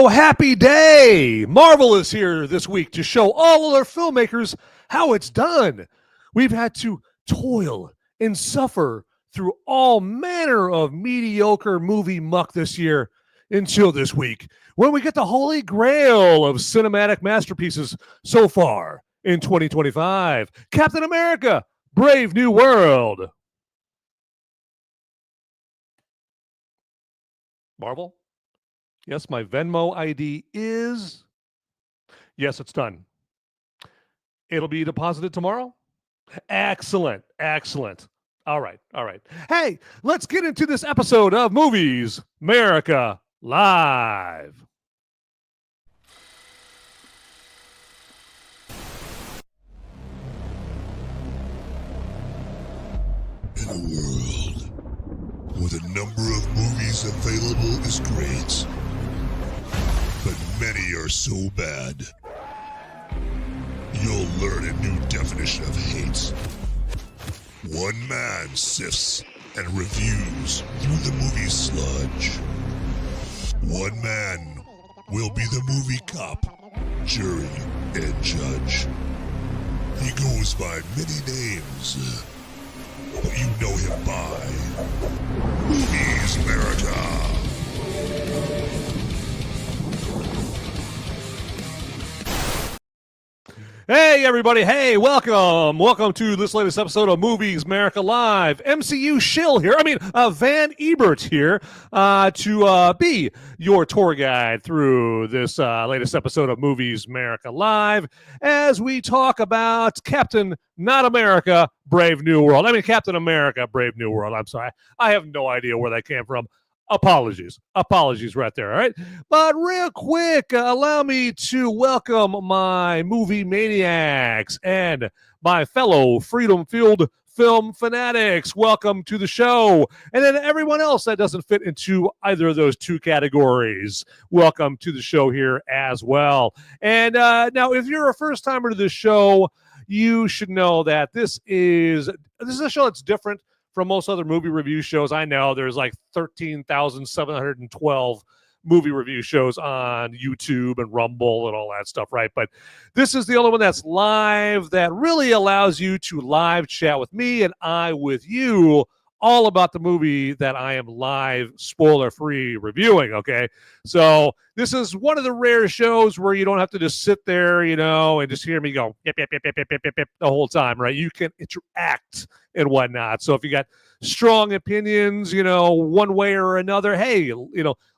Oh, happy day! Marvel is here this week to show all of our filmmakers how it's done. We've had to toil and suffer through all manner of mediocre movie muck this year until this week, when we get the holy grail of cinematic masterpieces so far in 2025. Captain America, Brave New World. Marvel? Yes, my Venmo ID is... Yes, it's done. It'll be deposited tomorrow? Excellent, excellent. All right. Hey, let's get into this episode of Movies Merica Live. In a world where the number of movies available is great, but many are so bad, you'll learn a new definition of hate. One man sifts and reviews through the movie sludge. One man will be the movie cop, jury, and judge. He goes by many names, but you know him by Movies Merica. Hey, everybody. Hey, welcome. Welcome to this latest episode of Movies Merica Live. MCU Shill here. Van Ebert here to be your tour guide through this latest episode of Movies Merica Live as we talk about Captain Not America, Brave New World. Captain America, Brave New World. I'm sorry. I have no idea where that came from. Apologies right there, all right? But real quick, allow me to welcome my movie maniacs and my fellow freedom-filled film fanatics. Welcome to the show. And then everyone else that doesn't fit into either of those two categories, welcome to the show here as well. And now, if you're a first-timer to this show, you should know that this is a show that's different from most other movie review shows. I know there's like 13,712 movie review shows on YouTube and Rumble and all that stuff, right? But this is the only one that's live that really allows you to live chat with me and I with you all about the movie that I am live spoiler-free reviewing, okay? So this is one of the rare shows where you don't have to just sit there, and just hear me go yep, the whole time, right? You can interact and whatnot. So if you got strong opinions, one way or another, hey,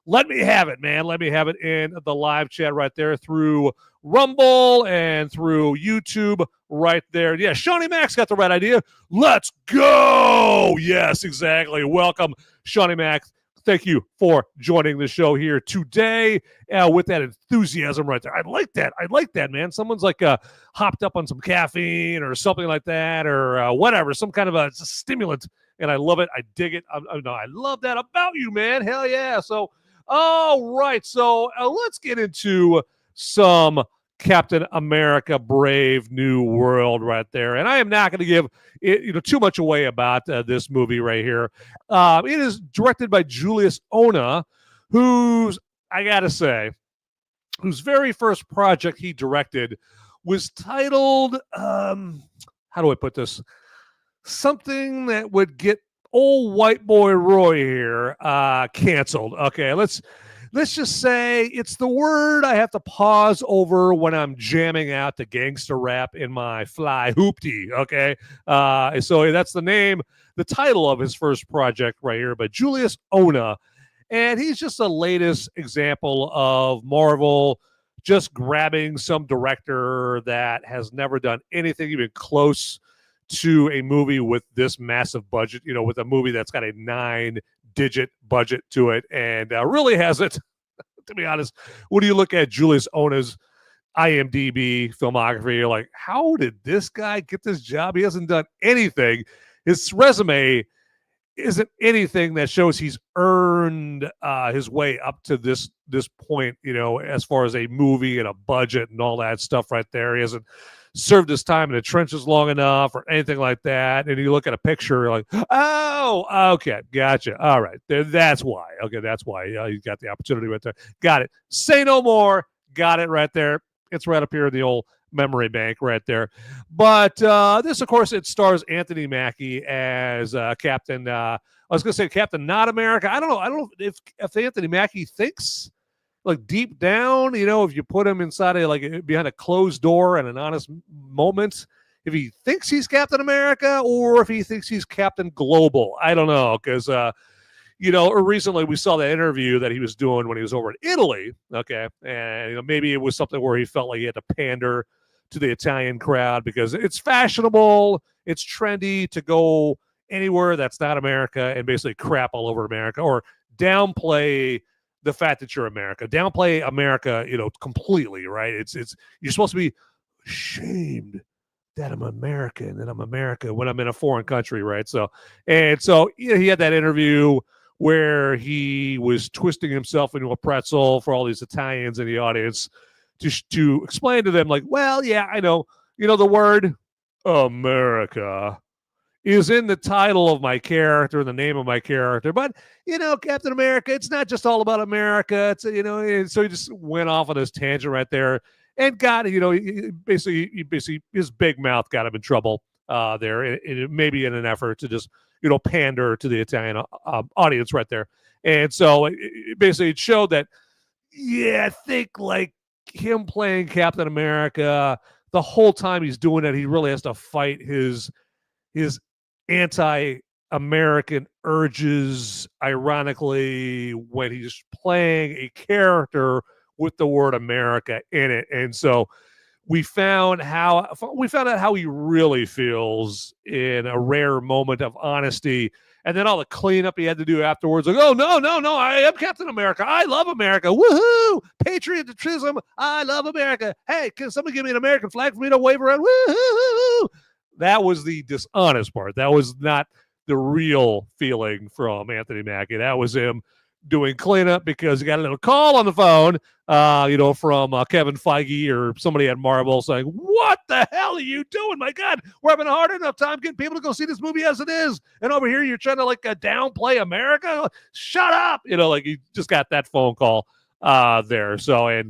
let me have it, man. Let me have it in the live chat right there through Rumble and through YouTube right there. Yeah, Shawnee Max got the right idea. Let's go. Yes, exactly. Welcome, Shawnee Max. Thank you for joining the show here today with that enthusiasm right there. I like that, man. Someone's like hopped up on some caffeine or something like that or whatever, some kind of a stimulant, and I love it. I dig it. I love that about you, man. Hell yeah. So, all right. So let's get into some Captain America Brave New World right there. And I am not going to give it, too much away about this movie right here. It is directed by Julius Onah, whose very first project he directed was titled, how do I put this? Something that would get old white boy Roy here canceled. Okay, let's just say it's the word I have to pause over when I'm jamming out the gangster rap in my fly hoopty, okay? So that's the title of his first project right here, by Julius Onah. And he's just the latest example of Marvel just grabbing some director that has never done anything even close to a movie with this massive budget, with a movie that's got a 9-digit budget to it and really hasn't, to be honest, when you look at Julius Onah's IMDb filmography, you're like, how did this guy get this job? He hasn't done anything. His resume, isn't anything that shows he's earned his way up to this point, as far as a movie and a budget and all that stuff right there. He hasn't served his time in the trenches long enough or anything like that. And you look at a picture, you're like, oh, okay, gotcha. All right, that's why. Okay, that's why you got the opportunity right there. Got it. Say no more. Got it right there. It's right up here in the old memory bank right there. But this, of course, it stars Anthony Mackie as Captain. I was going to say Captain Not America. I don't know if Anthony Mackie thinks, like, deep down, if you put him inside behind a closed door and an honest moment, if he thinks he's Captain America or if he thinks he's Captain Global. I don't know, because recently we saw that interview that he was doing when he was over in Italy. Okay, and maybe it was something where he felt like he had to pander to the Italian crowd because it's fashionable, it's trendy to go anywhere that's not America and basically crap all over America or downplay the fact that you're America, downplay America, completely, right? It's you're supposed to be ashamed that I'm American and I'm America when I'm in a foreign country, right? So he had that interview where he was twisting himself into a pretzel for all these Italians in the audience to explain to them, like, well, yeah, I know, the word America is in the title of my character, the name of my character, but Captain America, it's not just all about America. It's and so he just went off on this tangent right there and got basically his big mouth got him in trouble there, maybe in an effort to just pander to the Italian audience right there. And so it showed that, I think, like, him playing Captain America, the whole time he's doing it, he really has to fight his anti-American urges, ironically, when he's playing a character with the word America in it. And so we found out how he really feels in a rare moment of honesty. And then all the cleanup he had to do afterwards, like, oh, no, I am Captain America. I love America. Woohoo! Patriotism. I love America. Hey, can somebody give me an American flag for me to wave around? Woohoo! That was the dishonest part. That was not the real feeling from Anthony Mackie. That was him doing cleanup because he got a little call on the phone, from Kevin Feige or somebody at Marvel saying, what the hell are you doing? My God, we're having a hard enough time getting people to go see this movie as it is. And over here, you're trying to downplay America. Shut up. He just got that phone call there. So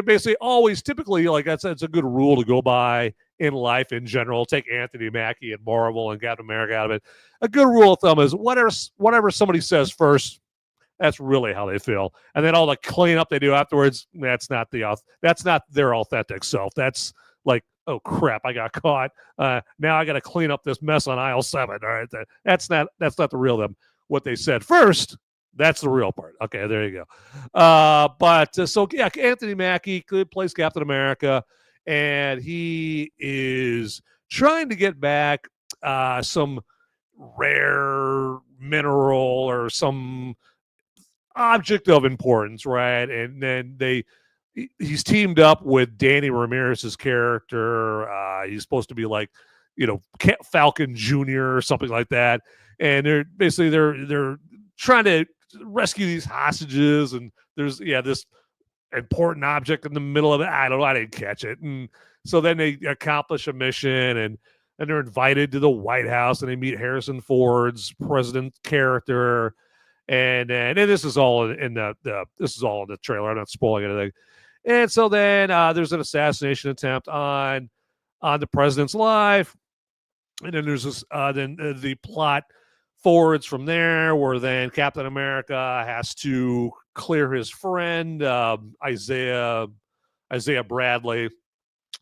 basically always typically, like I said, it's a good rule to go by in life in general. Take Anthony Mackie and Marvel and Captain America out of it. A good rule of thumb is whatever somebody says first, that's really how they feel. And then all the cleanup they do afterwards, that's not their authentic self. That's like, oh crap, I got caught. Now I got to clean up this mess on aisle 7. All right, that's not the real them. What they said first, that's the real part. Okay, there you go. So Anthony Mackie plays Captain America, and he is trying to get back some rare mineral or some object of importance, right? And then he's teamed up with Danny Ramirez's character. He's supposed to be like, Falcon Jr. or something like that. And they're trying to rescue these hostages, and there's this important object in the middle of it. I don't know, I didn't catch it. And so then they accomplish a mission, and they're invited to the White House, and they meet Harrison Ford's president character. And this is all in the trailer. I'm not spoiling anything. And so then there's an assassination attempt on the president's life, and then there's this the plot forwards from there, where then Captain America has to clear his friend Isaiah Bradley,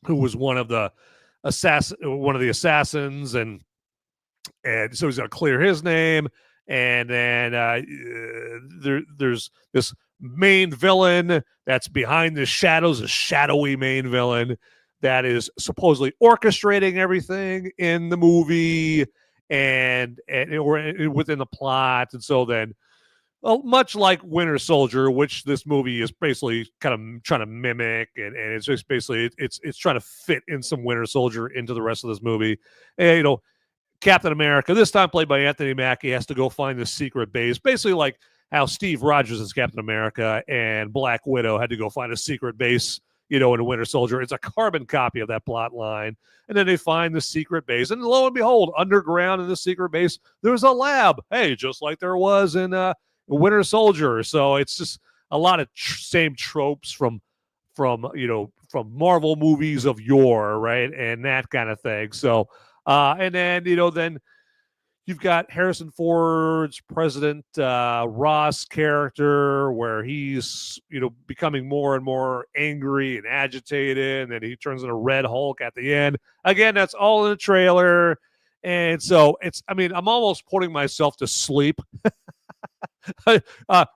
who was one of the assassins, and so he's going to clear his name. And then there's this main villain that's behind the shadows, a shadowy main villain that is supposedly orchestrating everything in the movie and within the plot. And so then, much like Winter Soldier, which this movie is basically kind of trying to mimic, and it's just basically it's trying to fit in some Winter Soldier into the rest of this movie. And, Captain America, this time played by Anthony Mackie, has to go find the secret base. Basically like how Steve Rogers is Captain America and Black Widow had to go find a secret base, in a Winter Soldier. It's a carbon copy of that plot line. And then they find the secret base. And lo and behold, underground in the secret base, there's a lab. Hey, just like there was in Winter Soldier. So it's just a lot of same tropes from Marvel movies of yore, right? And that kind of thing. So, and then, then you've got Harrison Ford's President Ross character where he's, becoming more and more angry and agitated, and then he turns into Red Hulk at the end. Again, that's all in the trailer. And so I'm almost putting myself to sleep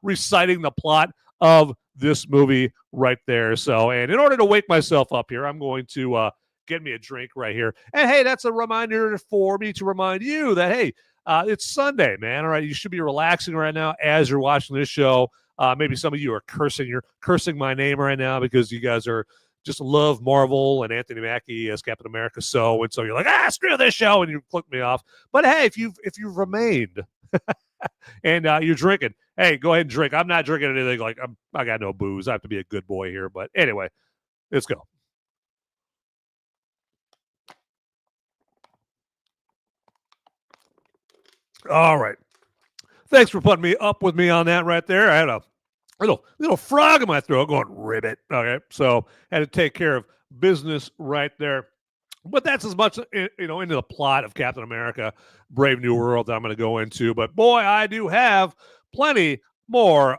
reciting the plot of this movie right there. So, and in order to wake myself up here, I'm going to get me a drink right here. And hey, that's a reminder for me to remind you that, hey, it's Sunday, man. All right, you should be relaxing right now as you're watching this show. Maybe some of you are cursing. You're cursing my name right now because you guys are just love Marvel and Anthony Mackie as Captain America. So you're like, screw this show, and you click me off. But hey, if you've remained and you're drinking, hey, go ahead and drink. I'm not drinking anything. Like I got no booze. I have to be a good boy here. But anyway, let's go. All right. Thanks for putting me up with me on that right there. I had a little frog in my throat going, ribbit. Okay. So had to take care of business right there. But that's as much, into the plot of Captain America, Brave New World that I'm going to go into. But boy, I do have plenty more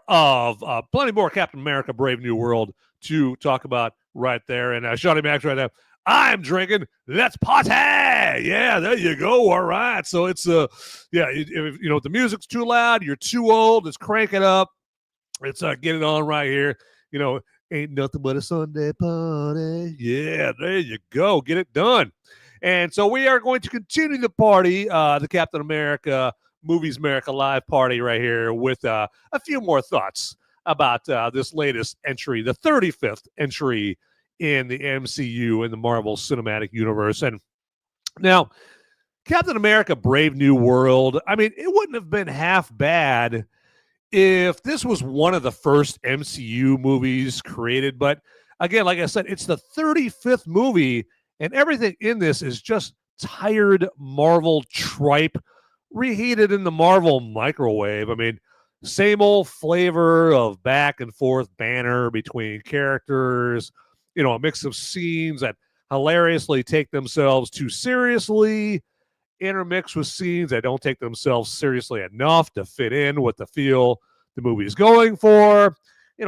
Captain America, Brave New World to talk about right there. And Shawnee Max right now, I'm drinking. Let's party. Yeah, there you go. All right. So it's if the music's too loud, you're too old. Let's crank it up. Let's get it on right here. Ain't nothing but a Sunday party. Yeah, there you go. Get it done. And so we are going to continue the party, the Captain America Movies America Live party right here with a few more thoughts about this latest entry, the 35th entry in the MCU, in the Marvel Cinematic Universe. And now, Captain America Brave New World, it wouldn't have been half bad if this was one of the first MCU movies created. But again, like I said, it's the 35th movie, and everything in this is just tired Marvel tripe reheated in the Marvel microwave. Same old flavor of back and forth banter between characters, a mix of scenes that hilariously take themselves too seriously, intermixed with scenes that don't take themselves seriously enough to fit in with the feel the movie is going for.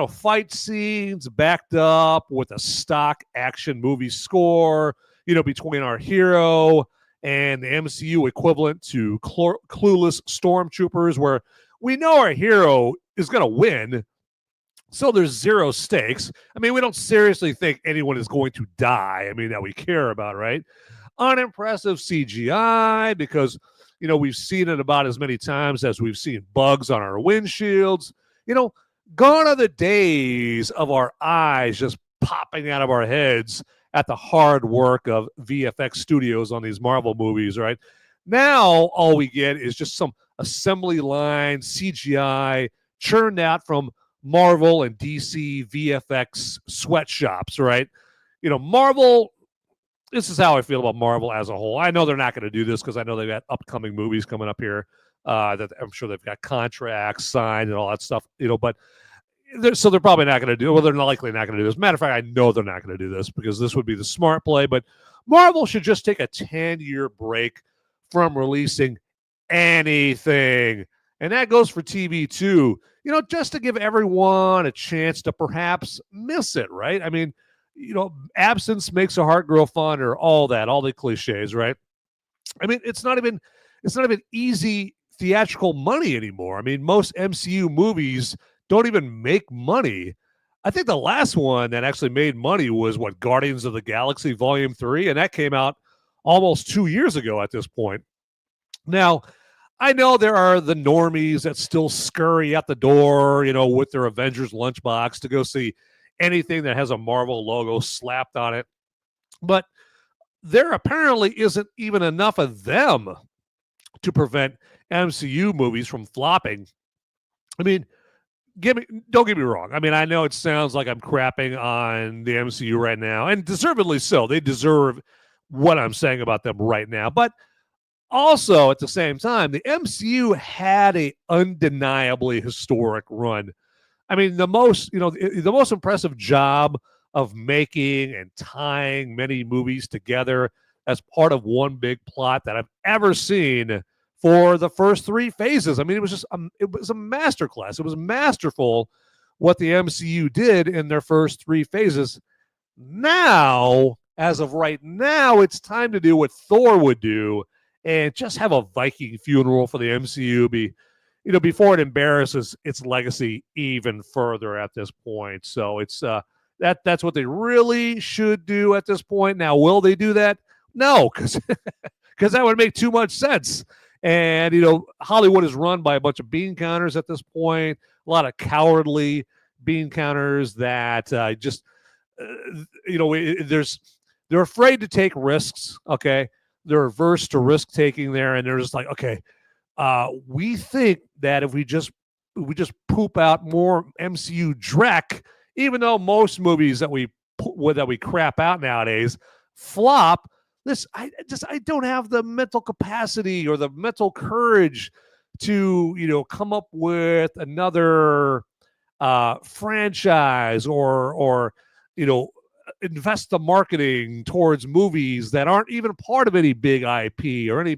Fight scenes backed up with a stock action movie score, between our hero and the MCU equivalent to clueless stormtroopers, where we know our hero is going to win. So there's zero stakes. We don't seriously think anyone is going to die. That we care about, right? Unimpressive CGI because, we've seen it about as many times as we've seen bugs on our windshields. Gone are the days of our eyes just popping out of our heads at the hard work of VFX studios on these Marvel movies, right? Now, all we get is just some assembly line CGI churned out from Marvel and DC VFX sweatshops, right? Marvel, this is how I feel about Marvel as a whole. I know they're not going to do this because I know they've got upcoming movies coming up here that I'm sure they've got contracts signed and all that stuff, but they're probably not going to do it. Well, they're likely not going to do this. Matter of fact, I know they're not going to do this because this would be the smart play, but Marvel should just take a 10-year break from releasing anything. And that goes for TV too, just to give everyone a chance to perhaps miss it, right? Absence makes a heart grow fonder, all the cliches, right? It's not even easy theatrical money anymore. Most MCU movies don't even make money. I think the last one that actually made money was Guardians of the Galaxy Volume 3, and that came out almost 2 years ago at this point. Now, I know there are the normies that still scurry out the door, with their Avengers lunchbox to go see anything that has a Marvel logo slapped on it. But there apparently isn't even enough of them to prevent MCU movies from flopping. I mean, don't get me wrong. I mean, I know it sounds like I'm crapping on the MCU right now, and deservedly so. They deserve what I'm saying about them right now. But also, at the same time, the MCU had a undeniably historic run. I mean, the most impressive job of making and tying many movies together as part of one big plot that I've ever seen for the first three phases. I mean, it was a masterclass. It was masterful what the MCU did in their first three phases. Now, as of right now, it's time to do what Thor would do and just have a Viking funeral for the MCU before it embarrasses its legacy even further at this point. So it's that's what they really should do at this point. Now, will they do that? No, because that would make too much sense. And Hollywood is run by a bunch of bean counters at this point, a lot of cowardly bean counters that they're afraid to take risks. Okay, they're averse to risk taking there, and they're just like, okay, we think that if we just poop out more MCU dreck, even though most movies that we crap out nowadays flop, I don't have the mental capacity or the mental courage to come up with another franchise or invest the marketing towards movies that aren't even part of any big IP or any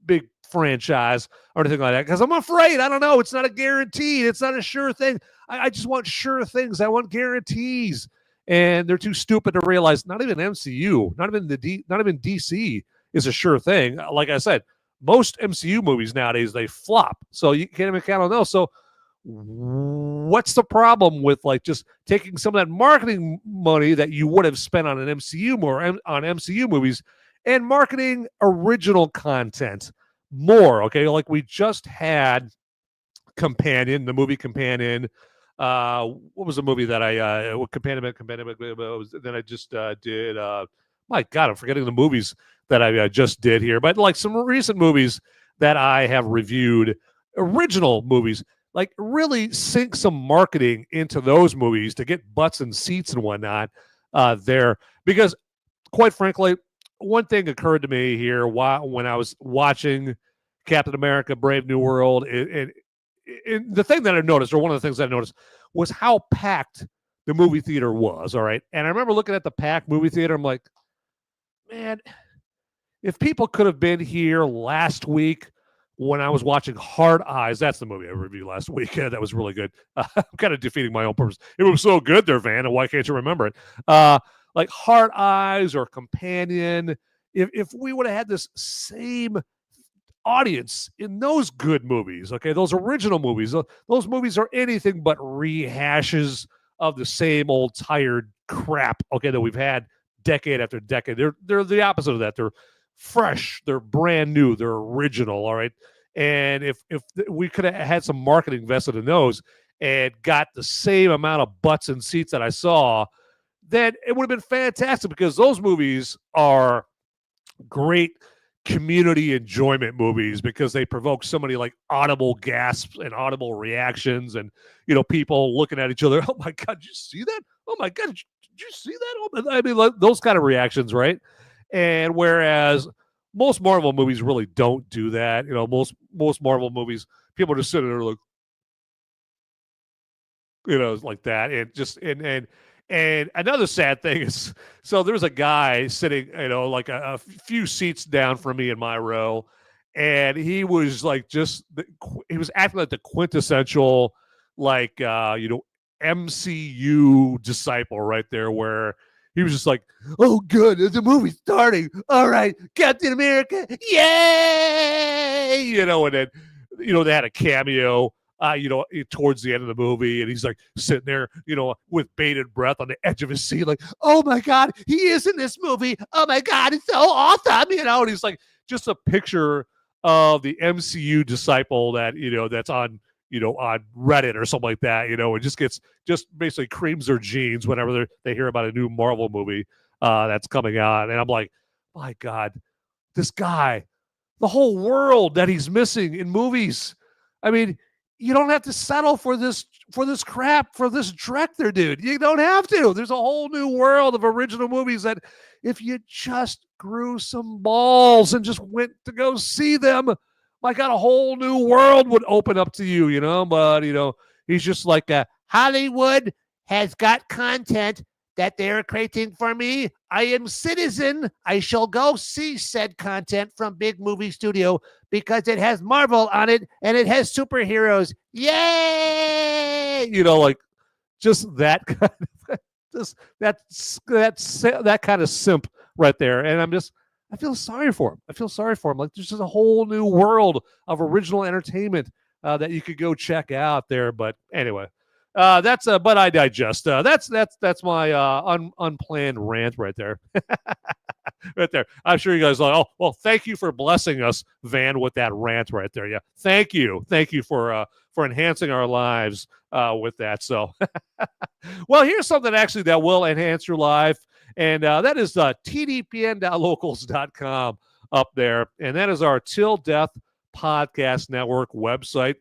big franchise or anything like that, because I'm afraid, I don't know, it's not a guarantee, it's not a sure thing. I just want sure things. I want guarantees, and they're too stupid to realize not even MCU, not even DC is a sure thing. Like I said, most MCU movies nowadays, they flop, so you can't even count on those. So what's the problem with just taking some of that marketing money that you would have spent on an MCU movies and marketing original content more? Okay, like we just had the movie Companion. What was the movie that Companion? Then I just did. My God, I'm forgetting the movies that I just did here. But like some recent movies that I have reviewed, original movies, like really sink some marketing into those movies to get butts and seats and whatnot there. Because quite frankly, one thing occurred to me here when I was watching Captain America: Brave New World, and the thing that I noticed, or one of the things that I noticed, was how packed the movie theater was. All right, and I remember looking at the packed movie theater. I'm like, man, if people could have been here last week when I was watching Hard Eyes, that's the movie I reviewed last week. That was really good. I'm kind of defeating my own purpose. It was so good there, Van, and why can't you remember it? Like Hard Eyes or Companion, if we would have had this same audience in those good movies, okay, those original movies, those movies are anything but rehashes of the same old tired crap, okay, that we've had decade after decade. They're the opposite of that. They're fresh, they're brand new, they're original, all right? And if we could have had some marketing invested in those and got the same amount of butts and seats that I saw, then it would have been fantastic, because those movies are great community enjoyment movies because they provoke so many like audible gasps and audible reactions, and people looking at each other. Oh my God, did you see that? Oh my God, did you see that? I mean, like, those kind of reactions, right? And whereas most Marvel movies really don't do that, most Marvel movies, people are just sitting there like, like that, and just and another sad thing is, so there's a guy sitting, like a few seats down from me in my row, and he was like he was acting like the quintessential, like, MCU disciple right there, where he was just like, oh, good, the movie's starting. All right, Captain America, yay! And then, they had a cameo, towards the end of the movie, and he's like sitting there, with bated breath on the edge of his seat, like, oh my God, he is in this movie. Oh my God, it's so awesome, and he's like just a picture of the MCU disciple that, that's on, on Reddit or something like that, and just basically creams their jeans whenever they hear about a new Marvel movie that's coming out. And I'm like, my God, this guy, the whole world that he's missing in movies. I mean, you don't have to settle for this crap, for this director, dude. You don't have to. There's a whole new world of original movies that if you just grew some balls and just went to go see them, my God, a whole new world would open up to you, you know? But, you know, he's just like, Hollywood has got content that they are creating for me. I am citizen. I shall go see said content from big movie studio because it has Marvel on it and it has superheroes. Yay! You know, like just that kind of just that kind of simp right there. And I feel sorry for him. I feel sorry for him. Like there's just a whole new world of original entertainment that you could go check out there. But anyway. But I digest. That's my unplanned rant right there. Right there. I'm sure you guys are like, oh, well, thank you for blessing us, Van, with that rant right there. Yeah, thank you for enhancing our lives with that. So, well, here's something actually that will enhance your life, and that is tdpn.locals.com up there, and that is our Till Death Podcast Network website.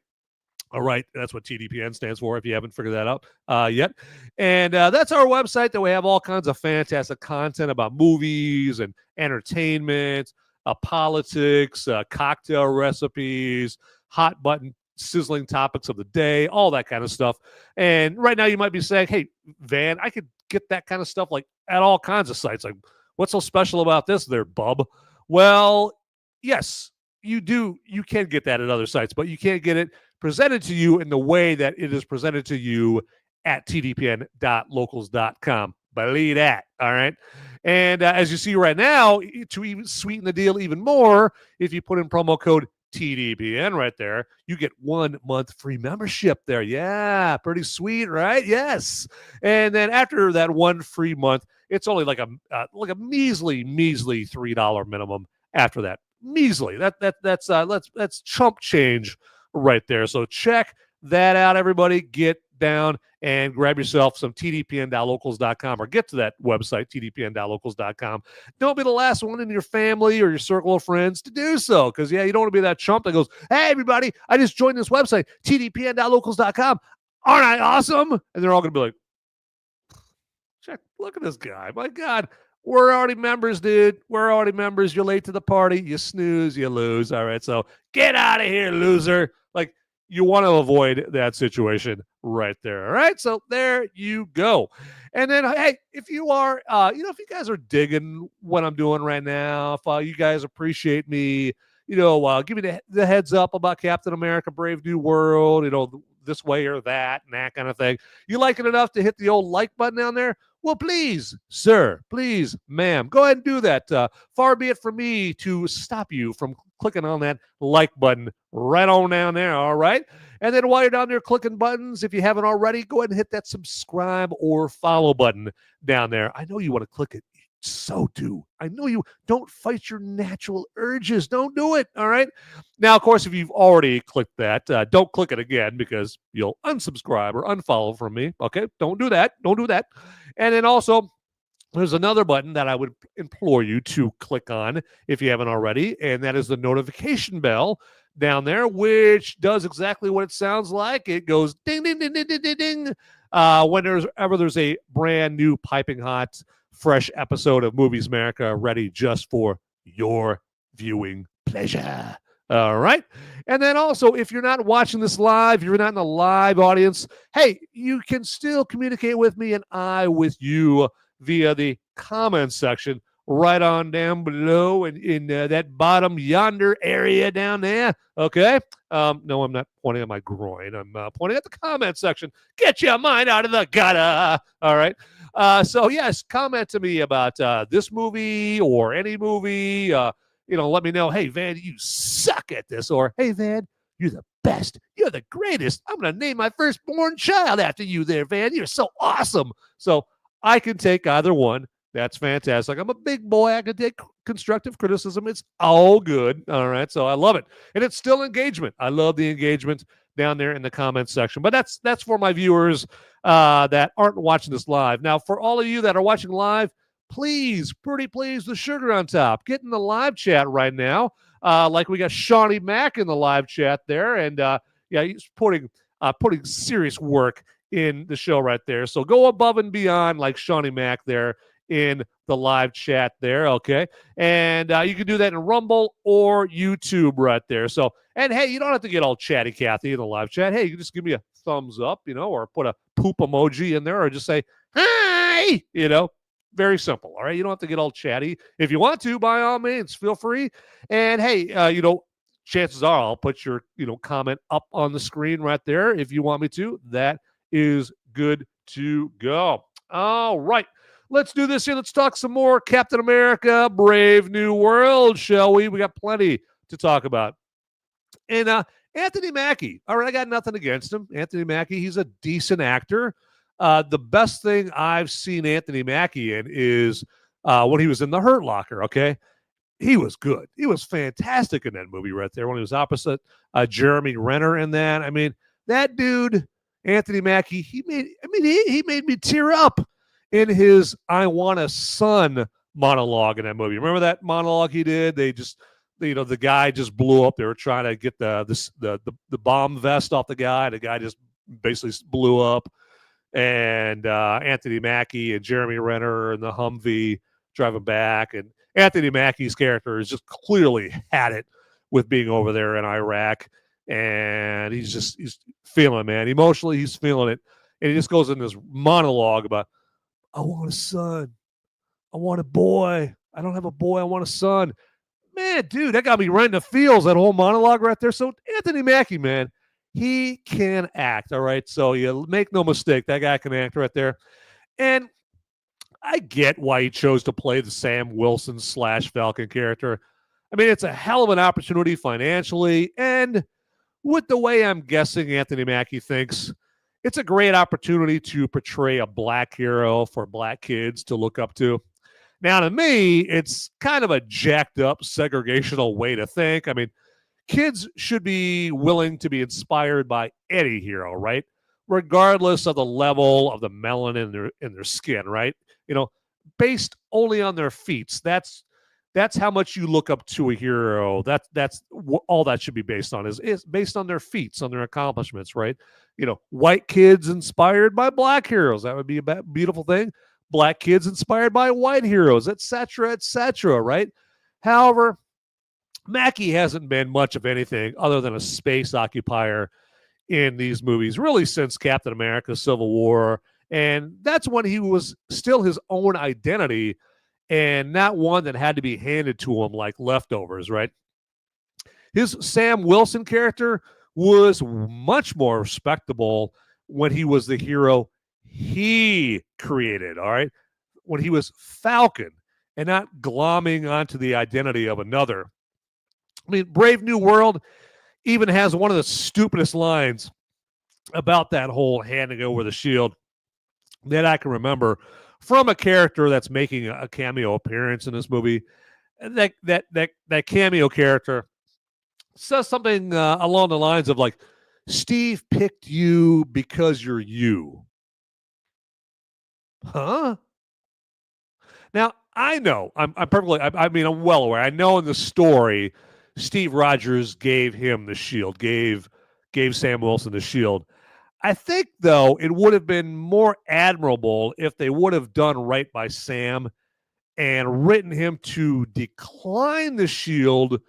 All right, that's what TDPN stands for, if you haven't figured that out yet. And that's our website that we have all kinds of fantastic content about movies and entertainment, politics, cocktail recipes, hot button sizzling topics of the day, all that kind of stuff. And right now you might be saying, hey, Van, I could get that kind of stuff like at all kinds of sites. Like, what's so special about this there, bub? Well, yes, you do. You can get that at other sites, but you can't get it presented to you in the way that it is presented to you at tdpn.locals.com. Believe that, all right? And as you see right now, to even sweeten the deal even more, if you put in promo code TDPN right there, you get 1 month free membership there. Yeah, pretty sweet, right? Yes. And then after that one free month, it's only like a measly $3 minimum after that. Measly. That's chump change right there. So check that out, everybody. Get down and grab yourself some tdpn.locals.com or get to that website, tdpn.locals.com. Don't be the last one in your family or your circle of friends to do so, because, yeah, you don't want to be that chump that goes, hey, everybody, I just joined this website, tdpn.locals.com. Aren't I awesome? And they're all going to be like, check, look at this guy. My God. We're already members, dude. We're already members. You're late to the party. You snooze, you lose. All right, so get out of here, loser. Like, you want to avoid that situation right there. All right, so there you go. And then, hey, if you are, if you guys are digging what I'm doing right now, if you guys appreciate me, give me the heads up about Captain America: Brave New World, this way or that and that kind of thing. You like it enough to hit the old like button down there? Well, please, sir, please, ma'am, go ahead and do that. Far be it from me to stop you from clicking on that like button right on down there, all right? And then while you're down there clicking buttons, if you haven't already, go ahead and hit that subscribe or follow button down there. I know you want to click it. So do. I know you. Don't fight your natural urges. Don't do it, all right? Now, of course, if you've already clicked that, don't click it again because you'll unsubscribe or unfollow from me, okay? Don't do that. Don't do that. And then also, there's another button that I would implore you to click on if you haven't already, and that is the notification bell down there, which does exactly what it sounds like. It goes ding, ding, ding, ding, ding, ding, ding. Whenever there's a brand new piping hot, fresh episode of Movies Merica ready just for your viewing pleasure. All right. And then also, if you're not watching this live, you're not in the live audience, hey, you can still communicate with me and I with you via the comments section right on down below in that bottom yonder area down there. Okay. No, I'm not pointing at my groin. I'm pointing at the comment section. Get your mind out of the gutter. All right. So, yes, comment to me about this movie or any movie. Let me know, hey, Van, you suck at this. Or, hey, Van, you're the best. You're the greatest. I'm going to name my firstborn child after you there, Van. You're so awesome. So I can take either one. That's fantastic. I'm a big boy. I can take constructive criticism. It's all good. All right. So I love it. And it's still engagement. I love the engagement down there in the comments section. But that's for my viewers that aren't watching this live. Now, for all of you that are watching live, please, pretty please, the sugar on top. Get in the live chat right now. Like we got Shawnee Mack in the live chat there. And yeah, he's putting serious work in the show right there. So go above and beyond like Shawnee Mack there in the live chat there, okay? And you can do that in Rumble or YouTube right there. So, and hey, you don't have to get all chatty Cathy in the live chat. Hey, you can just give me a thumbs up, or put a poop emoji in there, or just say, hi, very simple, all right? You don't have to get all chatty. If you want to, by all means, feel free. And hey, chances are I'll put your, comment up on the screen right there if you want me to. That is good to go. All right. Let's do this here. Let's talk some more Captain America, Brave New World, shall we? We got plenty to talk about. And Anthony Mackie. All right, I got nothing against him. Anthony Mackie, he's a decent actor. The best thing I've seen Anthony Mackie in is when he was in The Hurt Locker, okay? He was good. He was fantastic in that movie right there when he was opposite Jeremy Renner in that. I mean, that dude, Anthony Mackie, he made me tear up in his I Want a Son monologue in that movie. Remember that monologue he did? They just, the guy just blew up. They were trying to get the bomb vest off the guy. The guy just basically blew up. And Anthony Mackie and Jeremy Renner and the Humvee driving back. And Anthony Mackie's character has just clearly had it with being over there in Iraq. And he's feeling it, man. Emotionally, he's feeling it. And he just goes in this monologue about, I want a son. I want a boy. I don't have a boy. I want a son. Man, dude, that got me right in the feels, that whole monologue right there. So Anthony Mackie, man, he can act, all right? So you make no mistake, that guy can act right there. And I get why he chose to play the Sam Wilson / Falcon character. I mean, it's a hell of an opportunity financially. And with the way I'm guessing Anthony Mackie thinks, it's a great opportunity to portray a black hero for black kids to look up to. Now, to me, it's kind of a jacked up segregational way to think. I mean, kids should be willing to be inspired by any hero, right? Regardless of the level of the melanin in their skin, right? Based only on their feats. That's how much you look up to a hero. That's all that should be based on is based on their feats, on their accomplishments, right? White kids inspired by black heroes. That would be a beautiful thing. Black kids inspired by white heroes, etc., right? However, Mackie hasn't been much of anything other than a space occupier in these movies, really since Captain America: Civil War. And that's when he was still his own identity and not one that had to be handed to him like leftovers, right? His Sam Wilson character was much more respectable when he was the hero he created, all right? When he was Falcon and not glomming onto the identity of another. I mean, Brave New World even has one of the stupidest lines about that whole handing over the shield that I can remember from a character that's making a cameo appearance in this movie. And that cameo character says something along the lines of like, Steve picked you because you're you. Huh? Now, I know, I'm well aware. I know in the story, Steve Rogers gave him the shield, gave Sam Wilson the shield. I think, though, it would have been more admirable if they would have done right by Sam and written him to decline the shield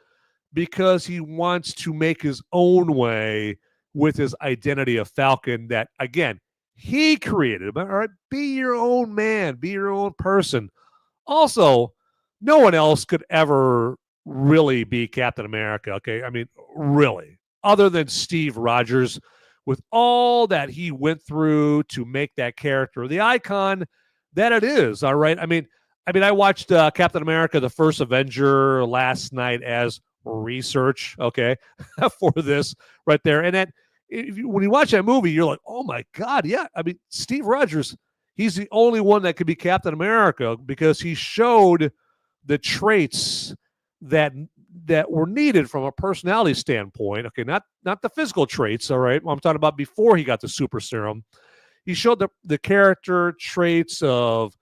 because he wants to make his own way with his identity of Falcon that, again, he created. All right, be your own man, be your own person. Also, no one else could ever really be Captain America, okay? I mean, really, other than Steve Rogers, with all that he went through to make that character the icon that it is, all right? I mean, I watched Captain America: The First Avenger last night as research, okay, for this right there. And that when you watch that movie, you're like, oh my God, yeah. I mean, Steve Rogers, he's the only one that could be Captain America because he showed the traits that were needed from a personality standpoint. Okay, not the physical traits, all right? I'm talking about before he got the super serum. He showed the character traits of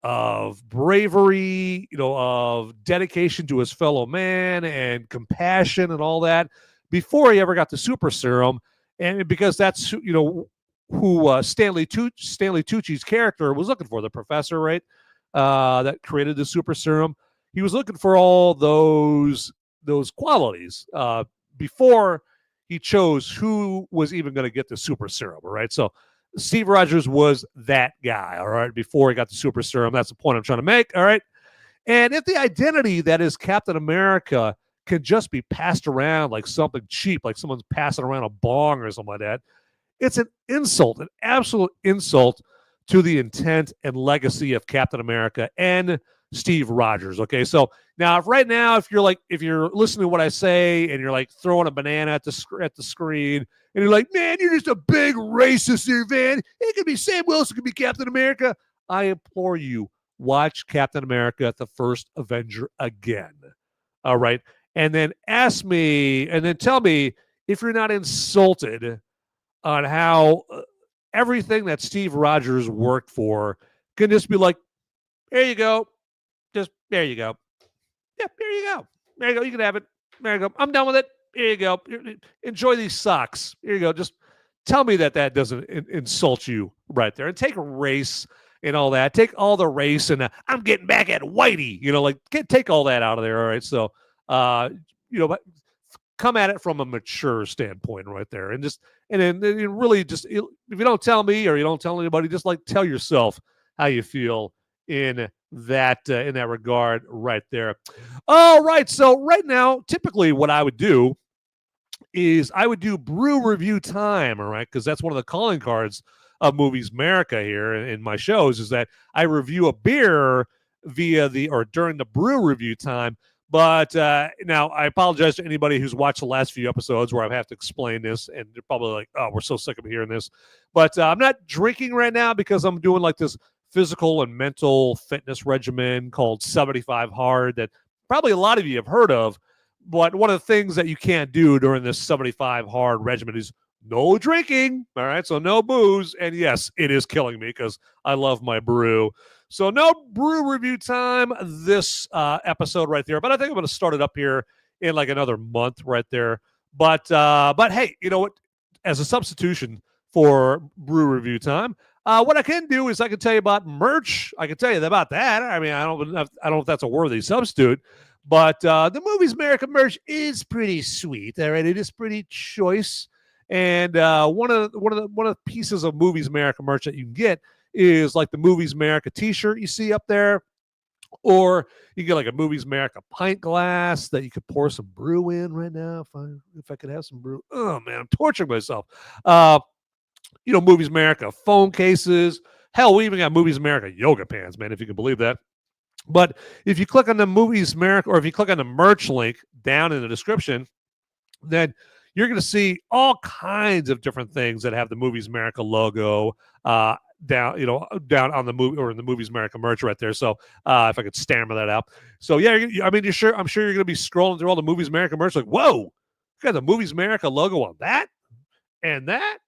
of bravery, of dedication to his fellow man and compassion and all that before he ever got the super serum. And because that's, who Stanley Tucci's character was looking for, the professor, right? That created the super serum. He was looking for all those qualities before he chose who was even going to get the super serum, all right? So Steve Rogers was that guy, all right, before he got the super serum. That's the point I'm trying to make, all right? And if the identity that is Captain America can just be passed around like something cheap, like someone's passing around a bong or something like that, it's an insult, an absolute insult to the intent and legacy of Captain America and Steve Rogers. Okay, so now, if you're listening to what I say and you're like throwing a banana at the screen and you're like, man, you're just a big racist here, man. It could be Sam Wilson, it could be Captain America. I implore you, watch Captain America: The First Avenger again. All right, and then tell me if you're not insulted on how everything that Steve Rogers worked for can just be like, there you go. Just, there you go. Yeah, there you go. There you go. You can have it. There you go. I'm done with it. Here you go. Enjoy these socks. Here you go. Just tell me that doesn't insult you right there. And take race and all that. Take all the race and I'm getting back at Whitey. Take all that out of there. All right. So, but come at it from a mature standpoint right there. And then really just, if you don't tell me or you don't tell anybody, just like tell yourself how you feel in that regard right there. All right. So right now, typically what I would do is I would do brew review time. All right. Because that's one of the calling cards of Movies Merica here in my shows, is that I review a beer during the brew review time. But now I apologize to anybody who's watched the last few episodes where I have to explain this, and they're probably like, oh, we're so sick of hearing this. But I'm not drinking right now because I'm doing like this physical and mental fitness regimen called 75 Hard that probably a lot of you have heard of. But one of the things that you can't do during this 75 Hard regimen is no drinking. All right, so no booze. And yes, it is killing me because I love my brew. So no brew review time this episode right there. But I think I'm going to start it up here in like another month right there. But hey, you know what? As a substitution for brew review time, what I can do is I can tell you about merch. I can tell you about that. I mean, I don't know if that's a worthy substitute, but the Movies Merica merch is pretty sweet. All right, it is pretty choice. And one of the pieces of Movies Merica merch that you can get is like the Movies Merica t-shirt you see up there, or you get like a Movies Merica pint glass that you could pour some brew in right now. If I could have some brew. Oh man, I'm torturing myself. Movies Merica phone cases. Hell, we even got Movies Merica yoga pants, man, if you can believe that. But if you click on the Movies Merica, or if you click on the merch link down in the description, then you're going to see all kinds of different things that have the Movies Merica logo down on the movie, or in the Movies Merica merch right there. So if I could stammer that out. So yeah, I mean, I'm sure you're going to be scrolling through all the Movies Merica merch like, whoa, you got the Movies Merica logo on that, and that,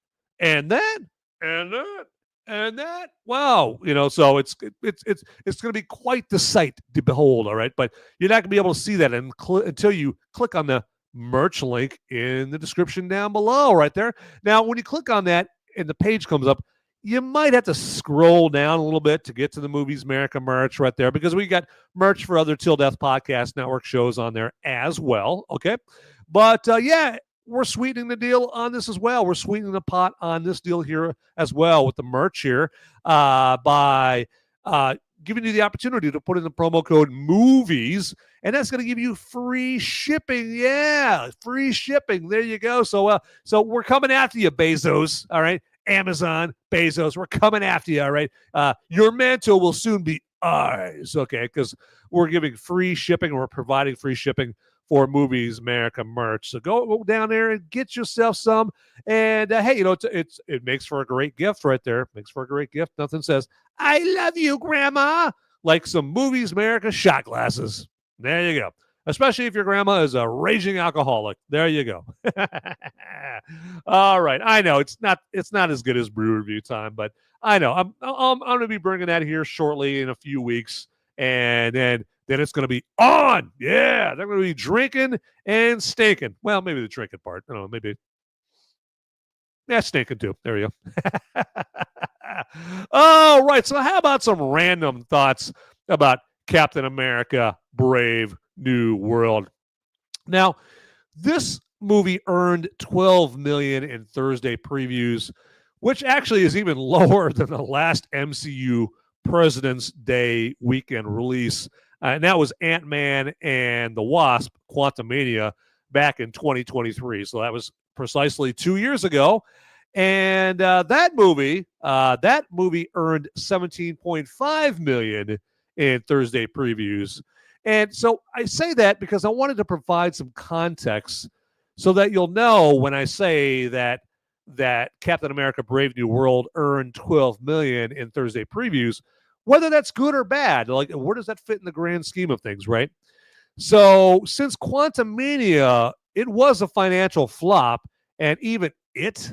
and that, and that, and that. Wow, so it's going to be quite the sight to behold. All right, but you're not going to be able to see that until you click on the merch link in the description down below right there. Now, when you click on that and the page comes up, you might have to scroll down a little bit to get to the Movies Merica merch right there, because we got merch for other Till Death Podcast Network shows on there as well. Okay. But yeah, we're sweetening the deal on this as well. We're sweetening the pot on this deal here as well with the merch here by giving you the opportunity to put in the promo code MOVIES, and that's going to give you free shipping. Yeah, free shipping. There you go. So we're coming after you, Bezos. All right. Amazon, Bezos, we're coming after you, all right? Your mantle will soon be ours, okay? Because we're giving free shipping, we're providing free shipping for Movies Merica merch. So go down there and get yourself some. And hey, it makes for a great gift right there. Makes for a great gift. Nothing says, I love you, Grandma, like some Movies Merica shot glasses. There you go. especially if your grandma is a raging alcoholic. There you go. All right, I know it's not as good as brew review time, but I know I'm going to be bringing that here shortly in a few weeks, and then it's going to be on. Yeah, they're going to be drinking and stinking. Well, maybe the drinking part. I don't know, maybe. Yeah, stinking too. There you go. All right, so how about some random thoughts about Captain America: Brave New World? Now, this movie earned $12 million in Thursday previews, which actually is even lower than the last MCU President's Day weekend release. And that was Ant-Man and the Wasp: Quantumania back in 2023. So that was precisely 2 years ago. And that movie earned $17.5 million in Thursday previews. And so I say that because I wanted to provide some context so that you'll know when I say that Captain America: Brave New World earned $12 million in Thursday previews, whether that's good or bad. Like, where does that fit in the grand scheme of things, right? So since Quantumania, it was a financial flop, and even it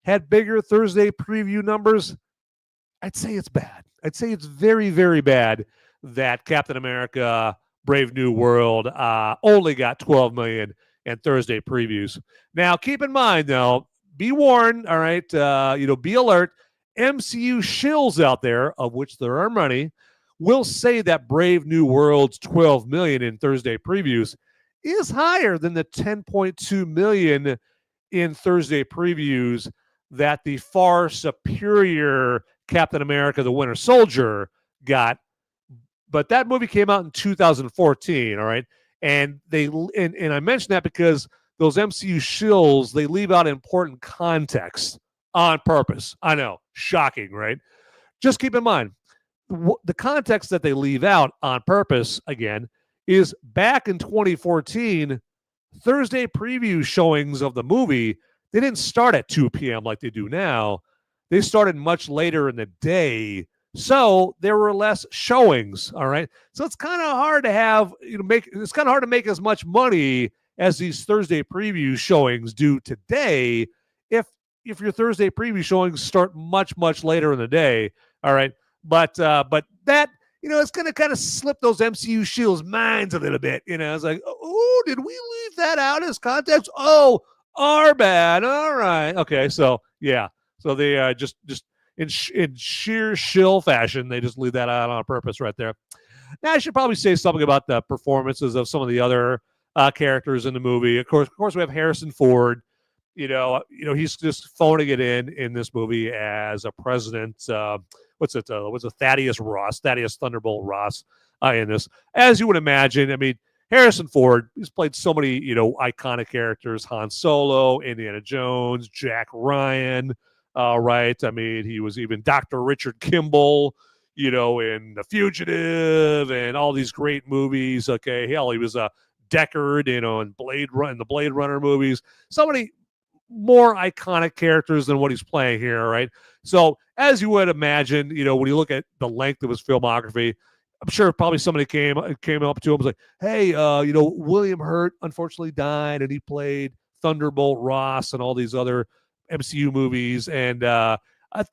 had bigger Thursday preview numbers, I'd say it's bad. I'd say it's very, very bad that Captain America: Brave New World only got 12 million in Thursday previews. Now, keep in mind, though, be warned, all right, be alert. MCU shills out there, of which there are many, will say that Brave New World's 12 million in Thursday previews is higher than the 10.2 million in Thursday previews that the far superior Captain America: The Winter Soldier got. But that movie came out in 2014, all right? And and I mention that because those MCU shills, they leave out important context on purpose. I know, shocking, right? Just keep in mind, the context that they leave out on purpose, again, is back in 2014, Thursday preview showings of the movie, they didn't start at 2 p.m. like they do now. They started much later in the day, so there were less showings. All right, so it's kind of hard to have it's kind of hard to make as much money as these Thursday preview showings do today if your Thursday preview showings start much later in the day. All right, but that it's going to kind of slip those MCU shields' minds a little bit. It's like, oh, did we leave that out as context? Oh, our bad. All right, okay, so yeah. So they just in sheer shill fashion, they just leave that out on purpose right there. Now, I should probably say something about the performances of some of the other characters in the movie. Of course, we have Harrison Ford. He's just phoning it in this movie as a president. What's it, Thaddeus Thunderbolt Ross in this. As you would imagine, I mean, Harrison Ford, he's played so many, iconic characters: Han Solo, Indiana Jones, Jack Ryan. Right. I mean, he was even Dr. Richard Kimball, in The Fugitive and all these great movies. Okay. Hell, he was Deckard, in the Blade Runner movies. So many more iconic characters than what he's playing here. Right. So as you would imagine, when you look at the length of his filmography, I'm sure probably somebody came up to him and was like, hey, William Hurt unfortunately died, and he played Thunderbolt Ross and all these other MCU movies, and I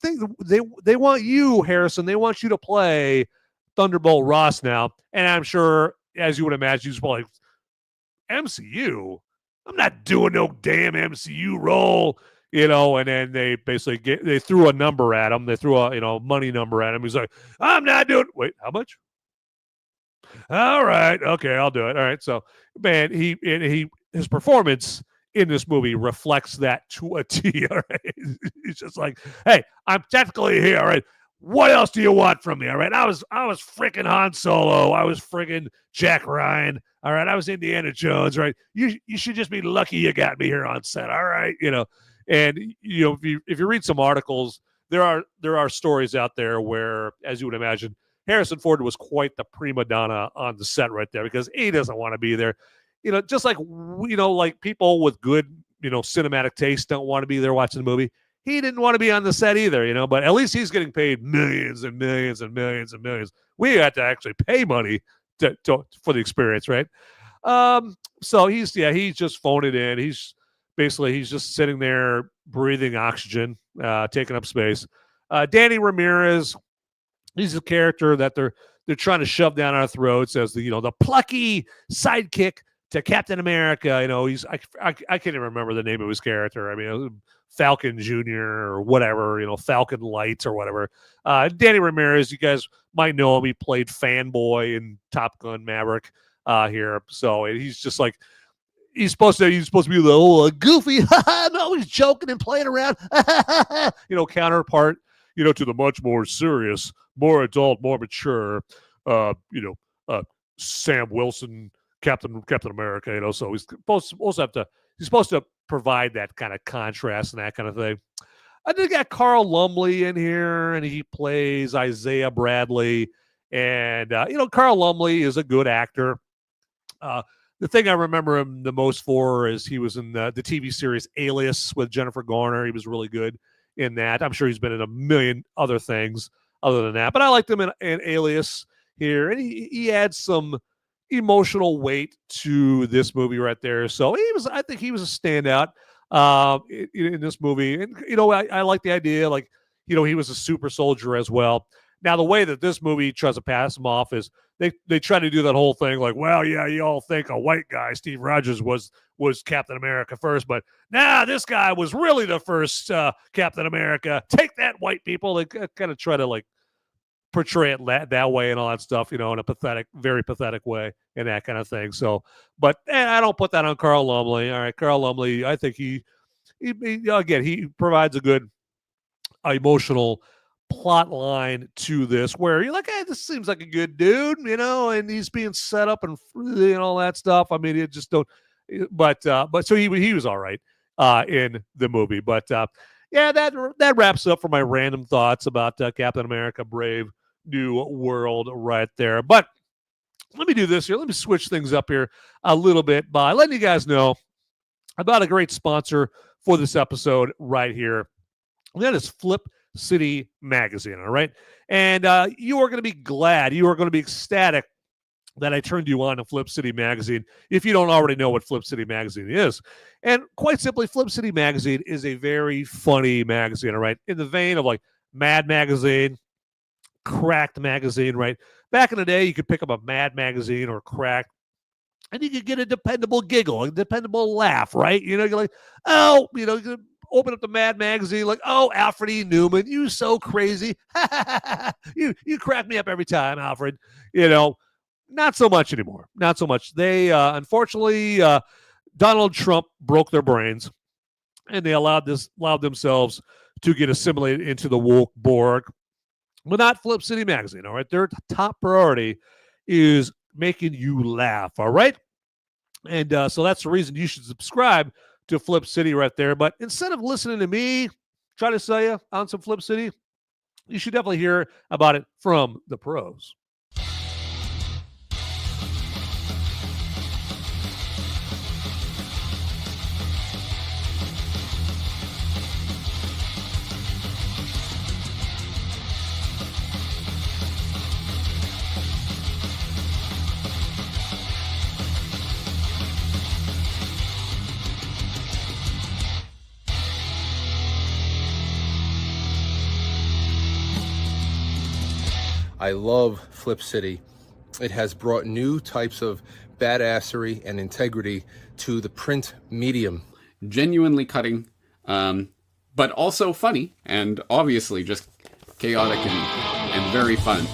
think they want you, Harrison. They want you to play Thunderbolt Ross now. And I'm sure, as you would imagine, he's probably like, MCU? I'm not doing no damn MCU role, And then they basically they threw a number at him. They threw a money number at him. He's like, I'm not doing. Wait, how much? All right, okay, I'll do it. All right, so man, his performance in this movie reflects that to a T. All right, he's just like, hey, I'm technically here. All right, what else do you want from me? All right, I was freaking Han Solo. I was freaking Jack Ryan. All right, I was Indiana Jones. Right, you should just be lucky you got me here on set. All right, and if you read some articles, there are stories out there where, as you would imagine, Harrison Ford was quite the prima donna on the set right there because he doesn't want to be there. Just like, like people with good, cinematic taste don't want to be there watching the movie. He didn't want to be on the set either, but at least he's getting paid millions and millions and millions and millions. We had to actually pay money for the experience, right? So he's just phoned it in. He's just sitting there breathing oxygen, taking up space. Danny Ramirez, he's a character that they're trying to shove down our throats as the plucky sidekick to Captain America. I can't even remember the name of his character. I mean, Falcon Jr. or whatever, Falcon Lights or whatever. Danny Ramirez, you guys might know him. He played Fanboy in Top Gun Maverick here. So he's just like, he's supposed to be the little goofy, no, he's joking and playing around, counterpart, to the much more serious, more adult, more mature, Sam Wilson, Captain America, so he's supposed to provide that kind of contrast and that kind of thing. I did got Carl Lumbly in here, and he plays Isaiah Bradley, and Carl Lumbly is a good actor. The thing I remember him the most for is he was in the TV series Alias with Jennifer Garner. He was really good in that. I'm sure he's been in a million other things other than that, but I liked him in Alias here, and he adds some emotional weight to this movie right there. So I think he was a standout in this movie. And, I like the idea, like, he was a super soldier as well. Now, the way that this movie tries to pass him off is they try to do that whole thing like, well, yeah, you all think a white guy, Steve Rogers, was Captain America first, but this guy was really the first Captain America. Take that, white people. They kind of try to, like, portray it that way and all that stuff, in a very pathetic way and that kind of thing. So, but I don't put that on Carl Lumbly. All right, Carl Lumbly, I think he provides a good emotional plot line to this where you're like, hey, this seems like a good dude, and he's being set up and all that stuff. I mean, it just don't, but so he was all right in the movie. But that wraps up for my random thoughts about Captain America Brave New World right there. But let me do this here. Let me switch things up here a little bit by letting you guys know about a great sponsor for this episode right here. And that is Flip City Magazine, all right? And you are going to be glad, you are going to be ecstatic that I turned you on to Flip City Magazine if you don't already know what Flip City Magazine is. And quite simply, Flip City Magazine is a very funny magazine, all right? In the vein of like Mad Magazine, Cracked Magazine, right? Back in the day, you could pick up a Mad Magazine or Cracked, and you could get a dependable giggle, a dependable laugh, right? You're like, oh, you could open up the Mad Magazine, like, oh, Alfred E. Newman, you so crazy. you crack me up every time, Alfred. Not so much anymore. Not so much. They, unfortunately, Donald Trump broke their brains, and they allowed themselves to get assimilated into the woke Borg. But not Flip City Magazine, all right? Their top priority is making you laugh, all right? And so that's the reason you should subscribe to Flip City right there. But instead of listening to me try to sell you on some Flip City, you should definitely hear about it from the pros. I love Flip City. It has brought new types of badassery and integrity to the print medium. Genuinely cutting, but also funny, and obviously just chaotic and very fun.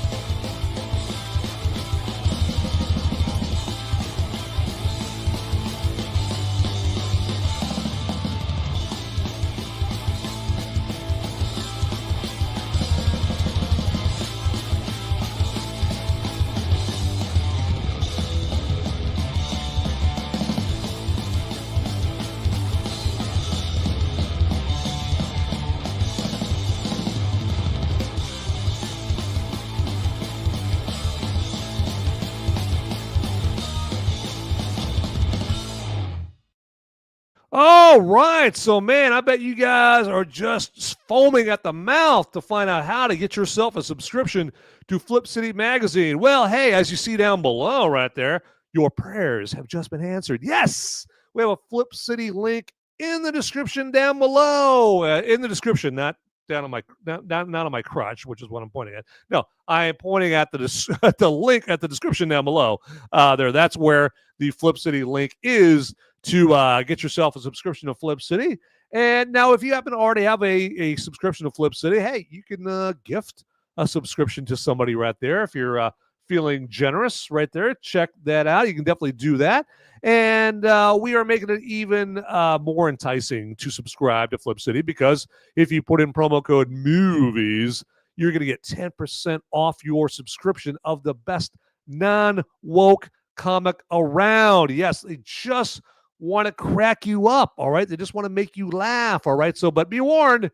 All right. So, man, I bet you guys are just foaming at the mouth to find out how to get yourself a subscription to Flip City Magazine. Well, hey, as you see down below right there, Your prayers have just been answered. Yes, we have a Flip City link in the description down below. In the description, not down on my not on my crotch, which is what I'm pointing at. No, I am pointing at the link at the description down below. There, that's where the Flip City link is to get yourself a subscription to Flip City. And now, if you happen to already have a subscription to Flip City, hey, you can gift a subscription to somebody right there. If you're feeling generous right there, check that out. You can definitely do that. And we are making it even more enticing to subscribe to Flip City, because if you put in promo code MOVIES, you're going to get 10% off your subscription of the best non-woke comic around. Yes, they just want to crack you up, all right? They just want to make you laugh, all right? So, but be warned,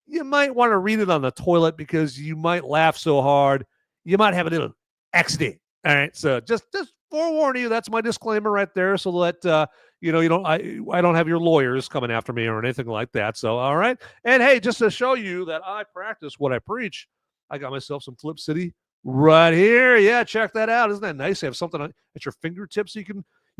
you might want to read it on the toilet, because you might laugh so hard, you might have a little accident, all right? So just forewarn you, that's my disclaimer right there, so that, I don't have your lawyers coming after me or anything like that. So, all right? And hey, just to show you that I practice what I preach, I got myself some Flip City right here. Yeah, check that out. Isn't that nice? You have something at your fingertips you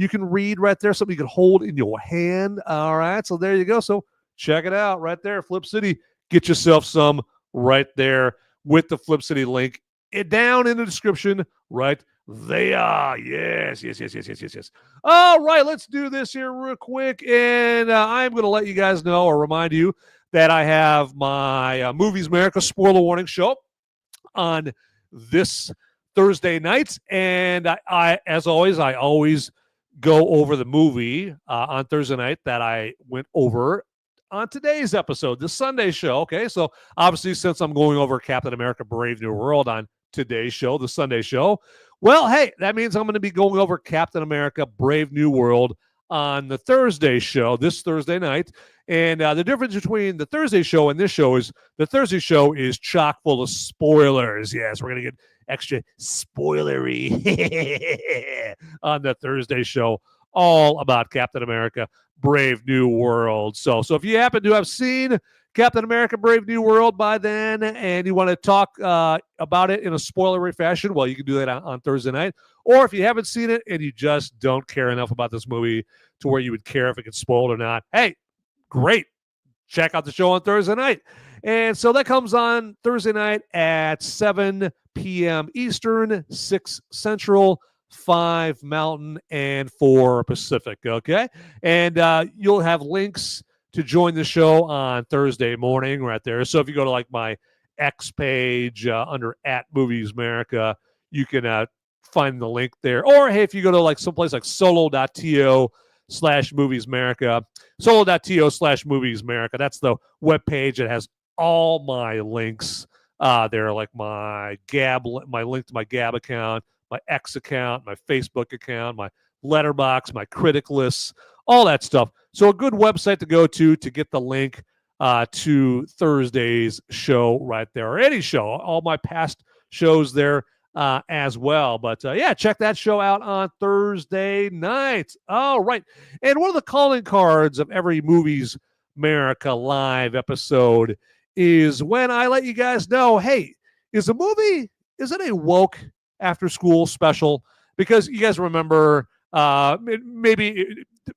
can read right there, something you can hold in your hand. All right, so there you go. So check it out right there, Flip City. Get yourself some right there with the Flip City link down in the description right there. Yes. All right, let's do this here real quick. And I'm going to let you guys know or remind you that I have my Movies America spoiler warning show on this Thursday night. And I as always, I always go over the movie on Thursday night that I went over on today's episode, the Sunday show. Okay, so obviously, since I'm going over Captain America Brave New World on today's show, the Sunday show, well, hey, that means I'm going to be going over Captain America Brave New World on the Thursday show, this Thursday night. And the difference between the Thursday show and this show is the Thursday show is chock full of spoilers. Yes, we're going to get extra spoilery on the Thursday show, all about Captain America Brave New World. So if you happen to have seen Captain America Brave New World by then and you want to talk about it in a spoilery fashion, well, you can do that on Thursday night. Or if you haven't seen it and you just don't care enough about this movie to where you would care if it gets spoiled or not, hey, great. Check out the show on Thursday night. And so that comes on Thursday night at 7 p.m. Eastern, 6 Central, 5 Mountain, and 4 Pacific, okay? And you'll have links to join the show on Thursday morning right there. So if you go to like my X page under @Movies America, you can find the link there. Or hey, if you go to like someplace like solo.to/Movies America, solo.to/Movies America, that's the webpage that has all my links there, like my link to my Gab account, my X account, my Facebook account, my Letterboxd, my critic lists, all that stuff. So a good website to go to get the link to Thursday's show right there, or any show, all my past shows there as well. But yeah, check that show out on Thursday night. All right. And one of the calling cards of every Movies America live episode is when I let you guys know, hey, is it a woke after school special? Because you guys remember, maybe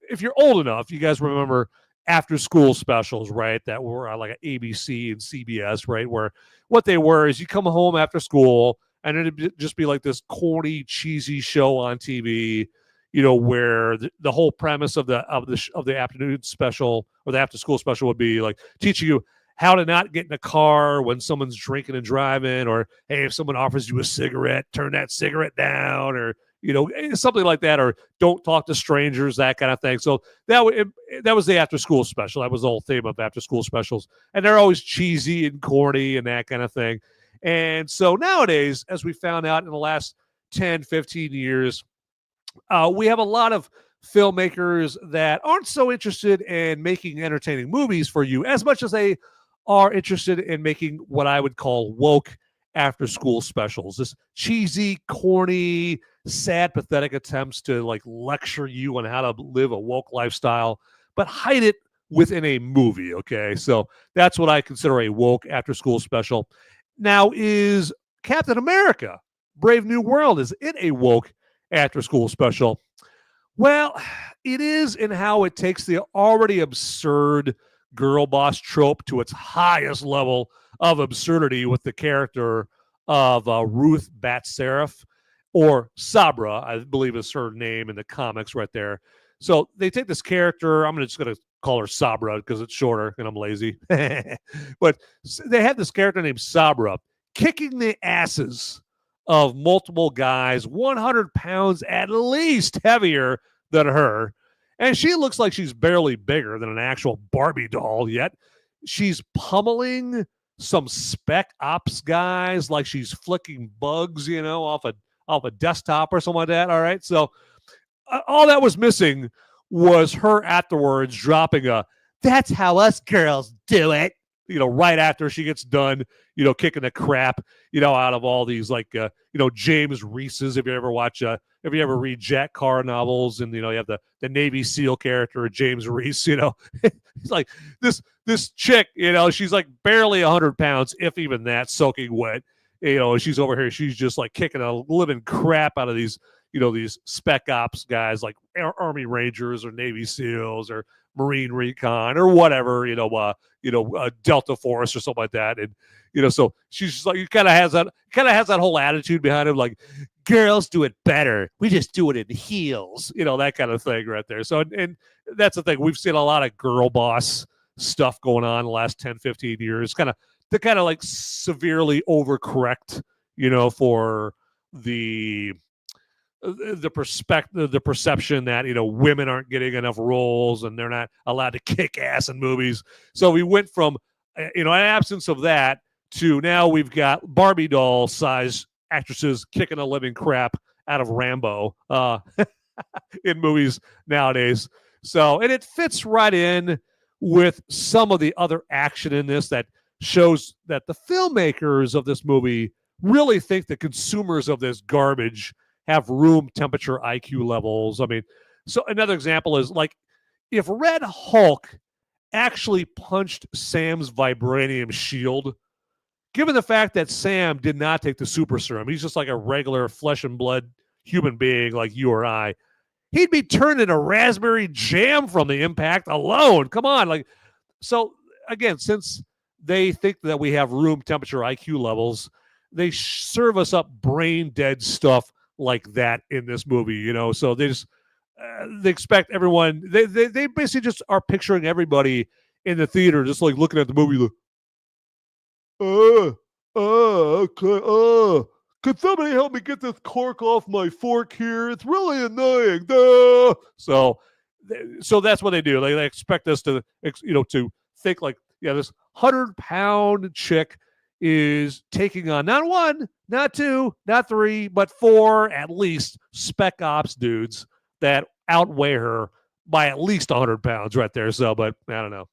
if you're old enough, you guys remember after school specials, right? That were like ABC and CBS, right? Where what they were is you come home after school and it'd just be like this corny, cheesy show on TV, where the whole premise of the afternoon special or the after school special would be like teaching you how to not get in a car when someone's drinking and driving, or hey, if someone offers you a cigarette, turn that cigarette down, or something like that, or don't talk to strangers, that kind of thing. So that was the after school special. That was the whole theme of after school specials, and they're always cheesy and corny and that kind of thing. And so nowadays, as we found out in the last 10, 15 years, we have a lot of filmmakers that aren't so interested in making entertaining movies for you as much as they are interested in making what I would call woke after school specials. This cheesy, corny, sad, pathetic attempts to like lecture you on how to live a woke lifestyle, but hide it within a movie. Okay. So that's what I consider a woke after school special. Now, is Captain America Brave New World, is it a woke after-school special. Well, it is in how it takes the already absurd girl boss trope to its highest level of absurdity with the character of Ruth Bat-Seraph, or Sabra, I believe is her name in the comics right there. So they take this character, I'm just going to call her Sabra because it's shorter and I'm lazy. But they have this character named Sabra kicking the asses of multiple guys 100 pounds at least heavier than her. And she looks like she's barely bigger than an actual Barbie doll, yet she's pummeling some spec ops guys like she's flicking bugs, off a desktop or something like that. All right. So all that was missing was her afterwards dropping "that's how us girls do it," right after she gets done, kicking the crap, out of all these James Reese's. If you ever read Jack Carr novels, and you have the Navy SEAL character James Reese, he's like this chick, she's like barely 100 pounds, if even that, soaking wet. She's over here, she's just like kicking a living crap out of these spec ops guys like Army Rangers or Navy SEALs or Marine Recon or whatever, Delta Force or something like that. And, so she's just like, kind of has that whole attitude behind him. Like, girls do it better. We just do it in heels, that kind of thing right there. So, and that's the thing. We've seen a lot of girl boss stuff going on in the last 10, 15 years, to kind of like severely overcorrect, for the perception that women aren't getting enough roles and they're not allowed to kick ass in movies. So we went from an absence of that to now we've got Barbie doll size actresses kicking a living crap out of Rambo in movies nowadays. So, and it fits right in with some of the other action in this that shows that the filmmakers of this movie really think the consumers of this garbage have room temperature IQ levels. I mean, so another example is like if Red Hulk actually punched Sam's vibranium shield, given the fact that Sam did not take the super serum, he's just like a regular flesh and blood human being like you or I, he'd be turned into raspberry jam from the impact alone. Come on. So again, since they think that we have room temperature IQ levels, they serve us up brain dead stuff like that in this movie, so they just they expect everyone, they basically just are picturing everybody in the theater just like looking at the movie could somebody help me get this cork off my fork here? It's really annoying. So that's what they do. They expect us to to think like, yeah, this 100-pound chick is taking on not one, not two, not three, but four at least spec ops dudes that outweigh her by at least 100 pounds right there. So, but I don't know.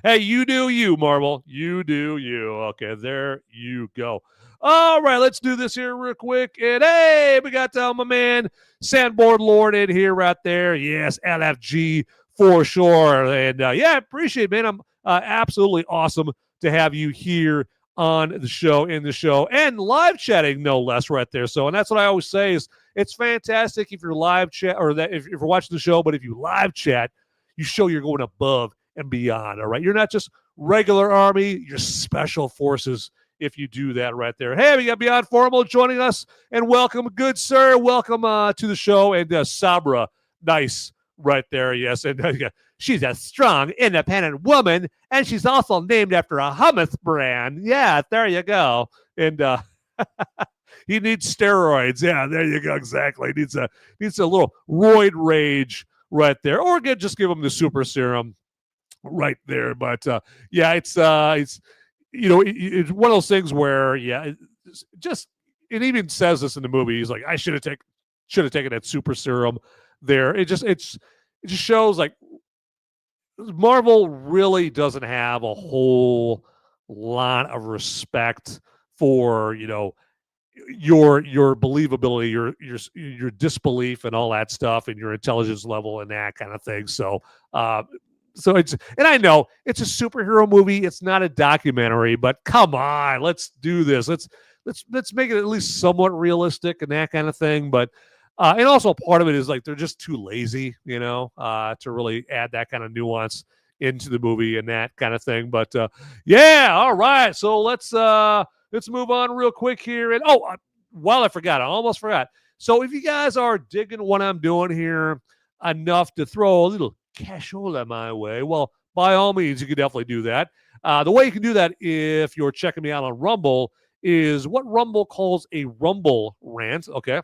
Hey, you do you, Marvel. You do you. Okay, there you go. All right, let's do this here real quick. And hey, we got my man Sandboard Lord in here right there. Yes, LFG for sure. And yeah, appreciate it, man. I'm absolutely awesome to have you here on the show, in the show, and live chatting, no less, right there. So, and that's what I always say is it's fantastic if you're live chat or that if you're watching the show, but if you live chat, you show you're going above and beyond. All right, you're not just regular Army, you're special forces if you do that right there. Hey, we got Beyond Formal joining us, and welcome, good sir, welcome to the show, and Sabra, nice right there, yes, and she's a strong, independent woman, and she's also named after a hummus brand. Yeah, there you go. And he needs steroids. Yeah, there you go. Exactly. He needs a little roid rage right there, or just give him the super serum right there. But yeah, it's it's one of those things where it even says this in the movie. He's like, I should have taken that super serum there. It just shows like Marvel really doesn't have a whole lot of respect for your believability, your disbelief, and all that stuff, and your intelligence level and that kind of thing. So it's, and I know it's a superhero movie, it's not a documentary, but come on, let's do this. Let's make it at least somewhat realistic and that kind of thing. But And also part of it is like they're just too lazy, to really add that kind of nuance into the movie and that kind of thing. But yeah, all right. So let's move on real quick here. And while I almost forgot. So if you guys are digging what I'm doing here enough to throw a little cashola my way, well, by all means, you can definitely do that. The way you can do that if you're checking me out on Rumble is what Rumble calls a Rumble rant, okay?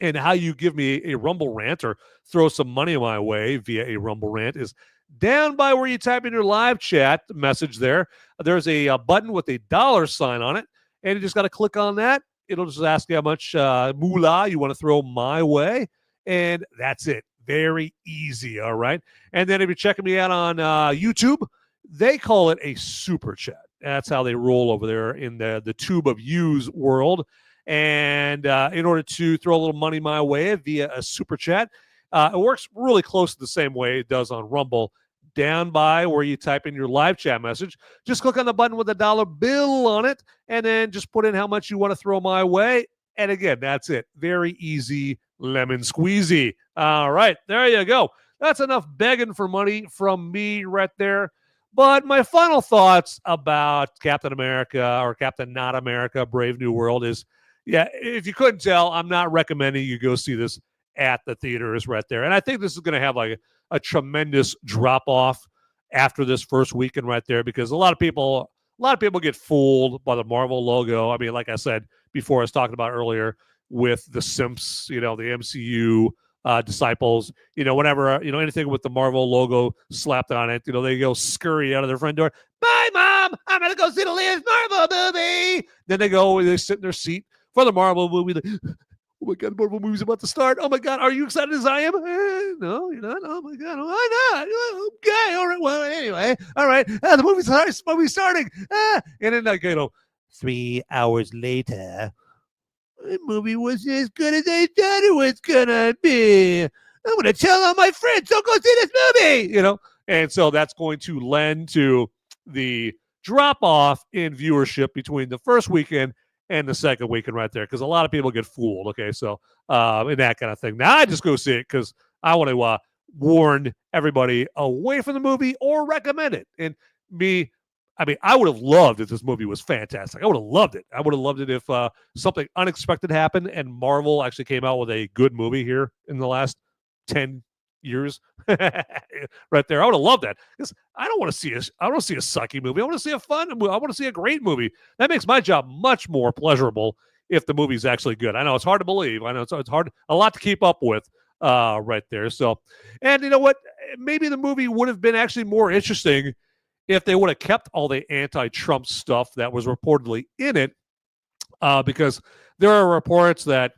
And how you give me a Rumble rant or throw some money my way via a Rumble rant is down by where you type in your live chat message there. There's a button with a $sign on it, and you just got to click on that. It'll just ask you how much moolah you want to throw my way, and that's it. Very easy, all right? And then if you're checking me out on YouTube, they call it a super chat. That's how they roll over there in the tube of U's world. And in order to throw a little money my way via a super chat, it works really close to the same way it does on Rumble. Down by where you type in your live chat message, just click on the button with a dollar bill on it, and then just put in how much you want to throw my way. And again, that's it. Very easy, lemon squeezy. All right, there you go. That's enough begging for money from me right there. But my final thoughts about Captain America or Captain Not America, Brave New World is, yeah, if you couldn't tell, I'm not recommending you go see this at the theaters right there. And I think this is going to have like a tremendous drop off after this first weekend right there, because a lot of people get fooled by the Marvel logo. I mean, like I said before, I was talking about earlier with the simps, the MCU disciples, whenever, anything with the Marvel logo slapped on it, they go scurry out of their front door. Bye, Mom. I'm going to go see the latest Marvel movie. Then they sit in their seat for the Marvel movie. Like, oh my God, Marvel movie's about to start. Oh my God, are you excited as I am? No, you're not. Oh my God, why not? Okay, all right. Well, anyway, all right. The movie's starting. And then 3 hours later, the movie wasn't as good as I thought it was gonna be. I'm gonna tell all my friends, don't go see this movie. And so that's going to lend to the drop off in viewership between the first weekend and the second weekend right there, because a lot of people get fooled. Okay, so and that kind of thing. Now I just go see it because I want to warn everybody away from the movie or recommend it. And I would have loved if this movie was fantastic. I would have loved it. I would have loved it if something unexpected happened and Marvel actually came out with a good movie here in the last 10 years. Right there. I would have loved that, because I don't want to see a sucky movie. I want to see a fun movie. I want to see a great movie. That makes my job much more pleasurable if the movie's actually good. I know it's hard to believe. I know it's hard, a lot to keep up with right there. So, and you know what? Maybe the movie would have been actually more interesting if they would have kept all the anti-Trump stuff that was reportedly in it, because there are reports that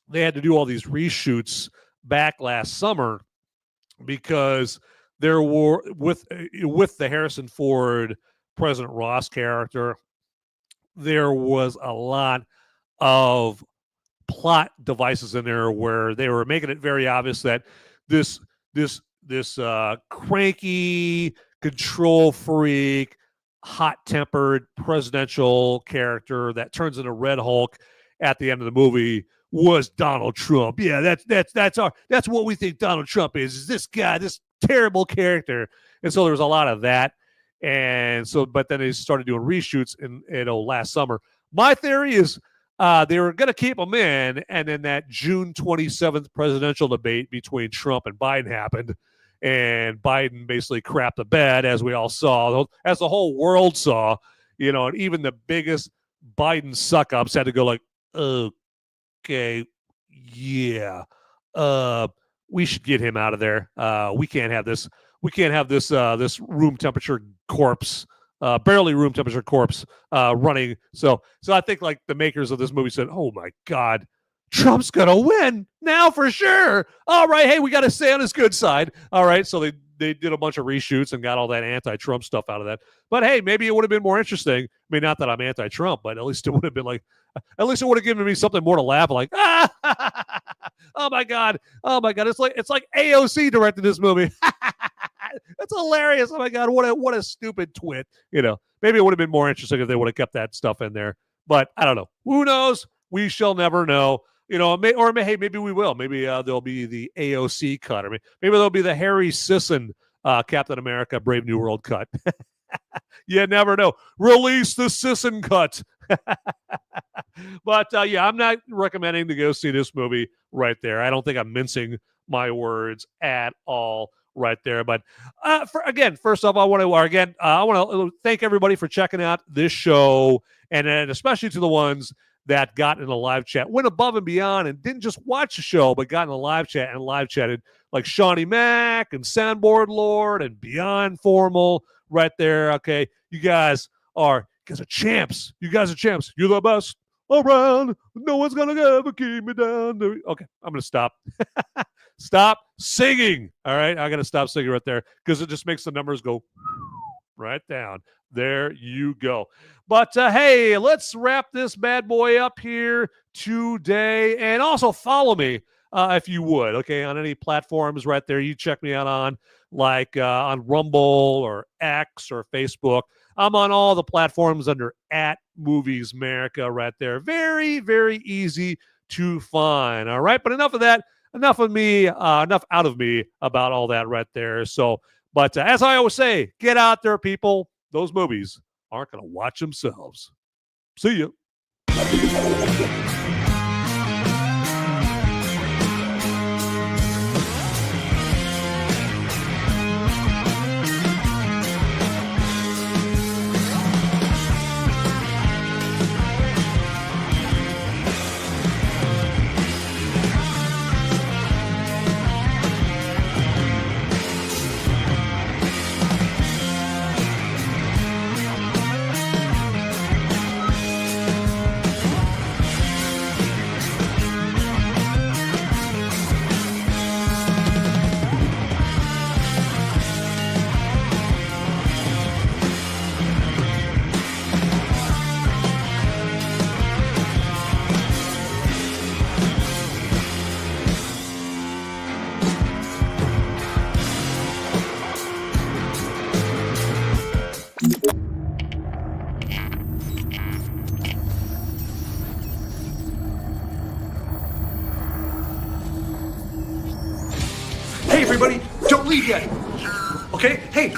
they had to do all these reshoots back last summer because there were, with the Harrison Ford President Ross character, there was a lot of plot devices in there where they were making it very obvious that this cranky, control freak, hot-tempered presidential character that turns into Red Hulk at the end of the movie was Donald Trump. Yeah, that's what we think Donald Trump is this guy, this terrible character. And so there was a lot of that. And so, but then they started doing reshoots in last summer. My theory is they were going to keep him in, and then that June 27th presidential debate between Trump and Biden happened, and Biden basically crapped the bed, as we all saw, as the whole world saw, and even the biggest Biden suck-ups had to go like, okay, yeah, we should get him out of there. We can't have this. We can't have this room temperature corpse, barely room temperature corpse running. So I think like the makers of this movie said, oh my God, Trump's gonna win now for sure. All right, hey, we got to stay on his good side. All right, so they did a bunch of reshoots and got all that anti-Trump stuff out of that. But hey, maybe it would have been more interesting. I mean, not that I'm anti-Trump, but at least it would have been like, at least it would have given me something more to laugh like. Oh my God, it's like AOC directed this movie. That's hilarious. Oh my God, what a stupid twit. Maybe it would have been more interesting if they would have kept that stuff in there. But I don't know. Who knows? We shall never know. Hey, maybe we will. Maybe there'll be the AOC cut, or maybe there'll be the Harry Sisson Captain America Brave New World cut. You never know. Release the Sisson cut. But I'm not recommending to go see this movie right there. I don't think I'm mincing my words at all right there. But first off, I want to thank everybody for checking out this show, and then especially to the ones that got in the live chat, went above and beyond, and didn't just watch the show, but got in the live chat and live chatted, like Shawnee Mac and Soundboard Lord and Beyond Formal right there. Okay, you guys are champs. You guys are champs. You're the best around. No one's gonna ever keep me down. Okay, I'm gonna stop. Stop singing. All right, I gotta stop singing right there because it just makes the numbers go right down. There you go. But hey, let's wrap this bad boy up here today, and also follow me if you would. Okay, on any platforms right there, you check me out on, like on Rumble or X or Facebook. I'm on all the platforms under @Movies Merica right there. Very, very easy to find. All right, but enough of that. Enough of me. Enough out of me about all that right there. So, but as I always say, get out there, people. Those movies aren't going to watch themselves. See you. Hey, everybody, don't leave yet. Okay? Hey,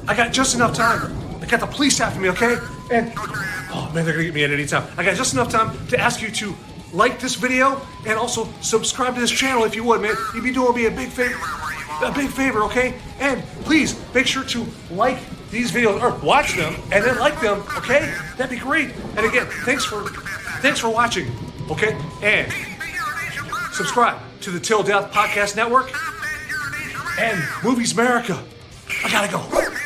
I got just enough time. I got the police after me, okay? And, oh man, they're gonna get me at any time. I got just enough time to ask you to like this video and also subscribe to this channel if you would, man. You'd be doing me a big favor, okay? And please make sure to like these videos, or watch them and then like them, okay? That'd be great. And again, thanks for watching, okay? And subscribe to the Till Death Podcast Network and Movies Merica. I gotta go.